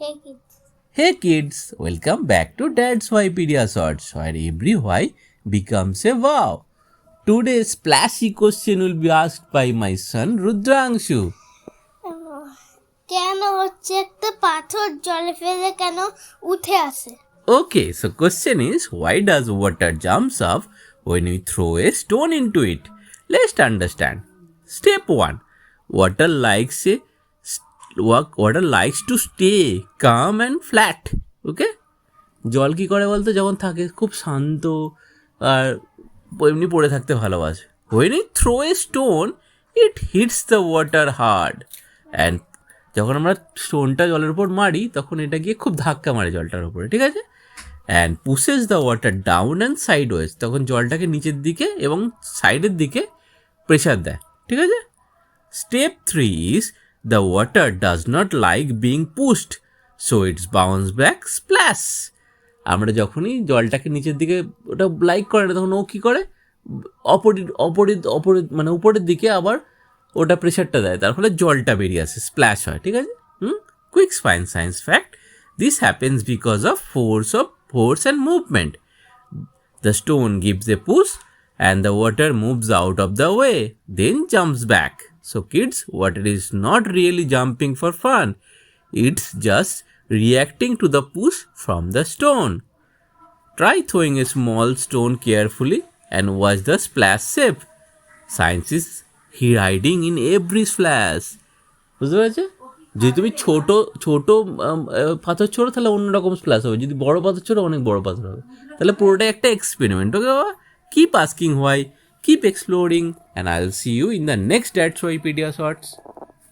Hey kids. Hey kids, welcome back to Dad's Wikipedia Shorts, where every why becomes a wow. Today's splashy question will be asked by my son Rudrangshu. কেন হচ্ছে একটা পাথর জলে ফেলে কেন উঠে আসে? Okay, so question is why does water jumps up when we throw a stone into it? Let's understand. Step 1. Water likes to stay calm and flat. Okay? জল কী করে বলতে যখন থাকে খুব শান্ত আর এমনি পড়ে থাকতে ভালোবাসে. When we throw a stone, it hits the water hard. And যখন আমরা স্টোনটা জলের উপর মারি তখন এটা গিয়ে খুব ধাক্কা মারে জলটার উপরে, ঠিক আছে? And pushes the water down and sideways, তখন জলটাকে নিচের দিকে এবং সাইডের দিকে প্রেশার দেয়, ঠিক আছে? Step 3 is the water does not like being pushed, so it's bounce back splash. আমরা যখনই জলটাকে নিচের দিকে ওটা লাইক করে না তখন ও কী করে মানে উপরের দিকে আবার ওটা প্রেশারটা দেয়, তার ফলে জলটা বেরিয়ে আসে, স্প্ল্যাশ হয়, ঠিক আছে? Quick science fact, this happens because of force and movement. The stone gives a push and the water moves out of the way, then jumps back. So kids, water is not really jumping for fun. It's just reacting to the push from the stone. Try throwing a small stone carefully and watch the splash shape. Science is hiding in every splash. বুঝতে পেরেছো? যদি তুমি ছোট পাথর ছোড়ো তাহলে অন্যরকম splash হবে, যদি বড় পাথর ছোড়ো অনেক বড় পাথর হবে, তাহলে পুরোটাই একটা এক্সপেরিমেন্ট। ওকে বাবা, keep asking why, keep exploring, and I will see you in the next Dad's Wikipedia Shorts.